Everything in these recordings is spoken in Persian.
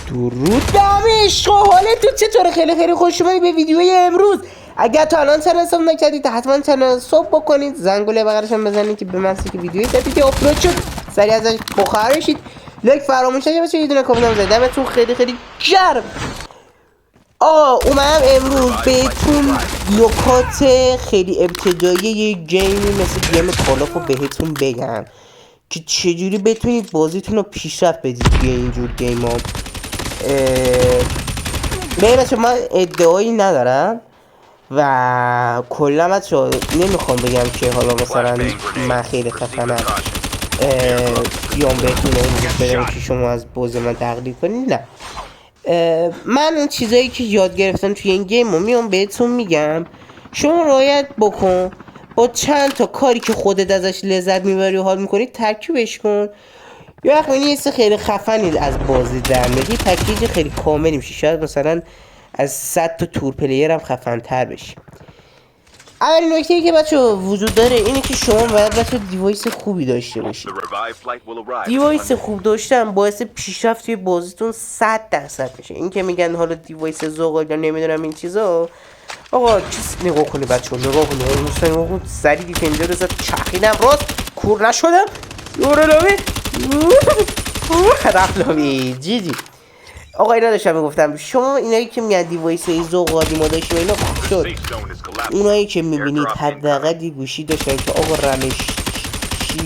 درود دامش حالتون چطوره؟ خیلی خوش اومدید به ویدیوی امروز. اگر تا الان چنل ساب نکردید حتما چنل ساب بکنید، زنگوله بغلشم بزنید که به محضی که ویدیوی جدیدی آپلود شد سریع ازش بخبر بشید. لایک فراموش نشه، یه دونه کامنت بزنید. دمتون خیلی گرم. اومدم امروز بهتون نکات خیلی ابتدایی یه گیمی مثل گیم کالاف رو بهتون بگم که چجوری بتونید بازیتون رو پیشرفت بدید توی اینجور گیم ها. بچه من ادعایی ندارم و کلا بچه نمیخوام بگم که حالا مثلا من خیلی خفنم بیام بهتون بدم که شما از بازی من تقلید کنید. نه، من این چیزایی که یاد گرفتم توی این گیم رو میام بهتون میگم، شما رعایت بکن، با چند تا کاری که خودت ازش لذت میبری و حال میکنی ترکیبش کن. یه وقت یه حس خیلی خفنی از بازی در میاد، یه پکیج خیلی کاملی میشه، شاید مثلا از 100 تا تور پلیر هم خفن تر بشی. اولین نکته ای که بچه وجود داره اینه که شما باید بچه دیوایس خوبی داشته باشید. دیوایس خوب داشتن باعث پیشرفت توی بازیتون 100% میشه. این که میگن حالا دیوایس زغال یا نمیدونم این چیزا، آقا چیز نگاه کنی بچه نگاه کنی اون سری دیفندر رو زد چخیدم راست کور نشدم یورلاوی رفلاوی جیجی. آقا اینا داشتم میگفتم شما اینایی که میگن دیوایس زغالی ما داشتیم اینا خوب شد. اونایی که میبینید حداقل یه گوشی داشتن که آقا رمش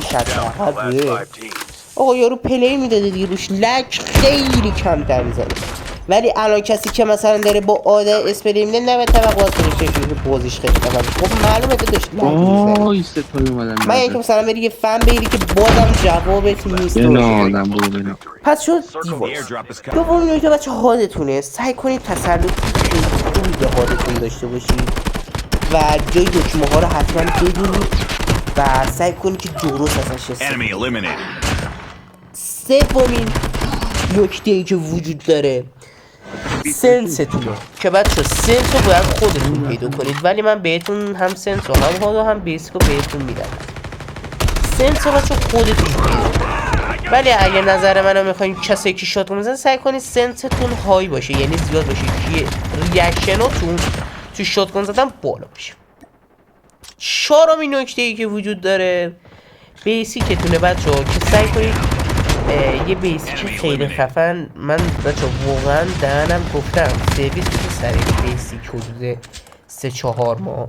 6 حداقل بوده، آقا یارو پلی میداده دیگه، روش لک خیلی کمتر میزنه. ولی الان کسی که مثلا داره با عادت اسپلی میده نباید توقعات داشته باشه که بازیش خیلی خفن. خب معلومه تو داشت لک میزنه. من اینکه مثلا بری یه فن بگیری که بازم جوابت نیست. پس شد دیوایس. دوم نکته بچه حالتونه، سعی کنید تسلط خوبی به حالتون داشته باشید و جای دکمه ها رو حتما بدونید و سعی کنید که درست ازش استفاده کنید. سومین نکته ای که وجود داره سنستونه که بچه سنس رو باید خودتون پیدا کنید، ولی من بهتون هم سنس و هم حالا هم بیسک رو بهتون میدم. سنس رو بچه خودتون پیدا کنید، ولی اگه نظر منو میخواین کسی که شات میزنه سعی کنید سنستون های باشه، یعنی زیاد باشه که ریاکشناتون تو شاتگان زدن بالا باشه. چهارمین نکته ای که وجود داره بیسیکتونه بچه ها که سعی کنید یه بیسیک خیلی خفن. من بچه واقعا دهنم گفتم سرویس بشه سریع بیسیک حدود 3-4 ماه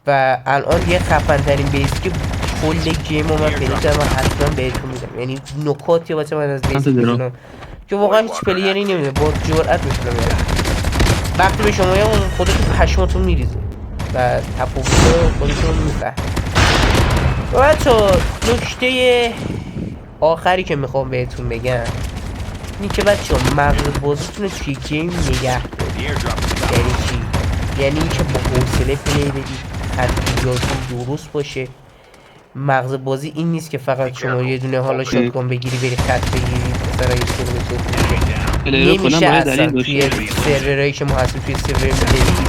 و الان یه خفن ترین بیسیک کل گیم رو من پیدا کردم و حتما بهتون میدم. یعنی نکاتی بچه من از بیسیک میدونم که واقعا هیچ پلیری نمیده، با جرأت میتونم میدم. وقتی به شما اون خودتون پشماتون میریزه و تفاوت خودتون میفهم. و بچه نکته آخری که میخوام بهتون بگم اینه که بچه مغز بازیتون رو توی گیم نگه دارید. یعنی چی؟ یعنی اینکه با حوصله پلی بدید، تدبیراتون درست باشه. مغز بازی این نیست که فقط شما یه دونه حالا شاتگان بگیری بری خط بگیری مثلا یه سری نمیشه اصلا توی سرورهایی که ما هستیم توی سرور میدهید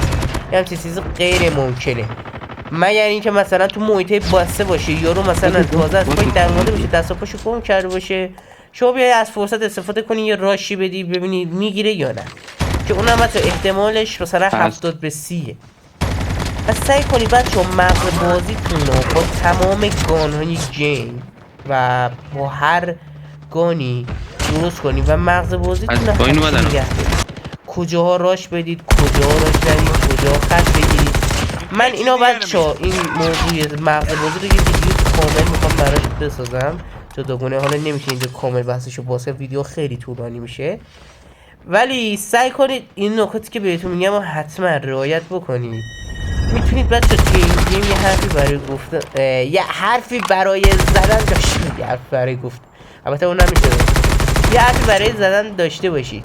یه همچین چیزی غیر ممکنه. من یعنی اینکه مثلا تو محیطه بسته باشه یارو مثلا تازه از پای درمانده بشه دست و پاشو گم کرده باشه، شما بیاید از فرصت استفاده کنی یه راشی بدی ببینید میگیره یا نه، که اونم حتی احتمالش مثلا 70-30. پس سعی کنی بچه مغز بازیتون رو با تمام گانهای گیم و با هر گانی درست کنی و مغز بازیتون رو نگه دارید. کجاها راش بدید، کجاها راش ندید، کجاها خط بگیرید. من اینا بچه‌ها این موضوع مغز بازی رو یه ویدیو کامل میخوام براش بسازم جداگانه، حالا نمیشه اینجا کامل بحثشو باسه، ویدیو خیلی طولانی میشه، ولی سعی کنید این نکاتی که بهتون میگم رو حتما رعایت بکنید. میتونید بچه توی این گیم یه حرفی برای گفتن یه حرفی برای زدن داشته، یه حرفی برای گفت البته اون نمیشه، یه حرفی برای زدن داشته باشید.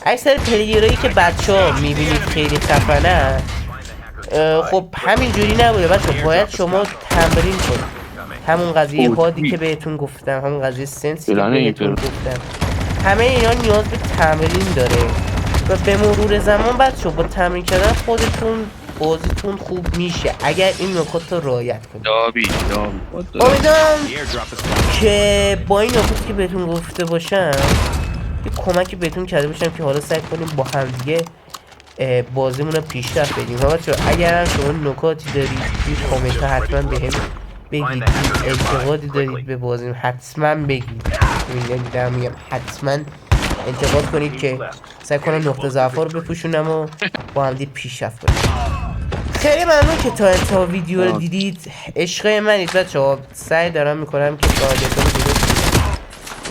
اکثر پلیرایی که بچه‌ها میبینید خیلی خفنه، خب همین جوری نبوده بچه، باید شما تمرین کنید. همون قضیه هادی که بهتون گفتم، همون قضیه سنسی که بهتون گفتم، همه اینا نیاز به تمرین داره و به مرور زمان بچه با تمرین کردن خودتون بازیتون خوب میشه اگر این نکات رو رعایت کنید. امیدوارم که با این نکاتی که بهتون گفته باشم یه کمکی بهتون کرده باشم که حالا سعی کنیم با هم دیگه بازیمون رو پیشرفت بدیم. بچه اگر هم شما نکاتی دارید توی کامنت ها حتما بهم بگید، انتقادی دارید به بازیم حتما بگید. نمیدونم میگم حتما انتقاد کنید که سعی کنم نقطه ضعف‌ها رو بپوشونم و با هم دیگه پیشرفت کنیم. خیلی ممنون که تا انتها ویدیو رو دیدید. عشقای منید بچه‌ها. سعی دارم میکنم که فعالیت‌ها رو درست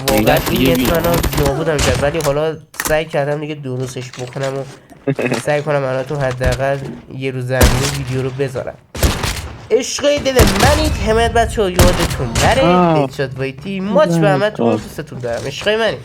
واقعا این نت منو نابودم کرد، ولی حالا سعی کردم دیگه درستش بکنم و سعی کنم براتون حداقل یه روز زمینه ویدیو رو بذارم. عشقای دل منید. حمایت بچه‌ها یادتون نره. هدشات وایتی ماچ به همتون. دوستتون دارم. عشقای منید.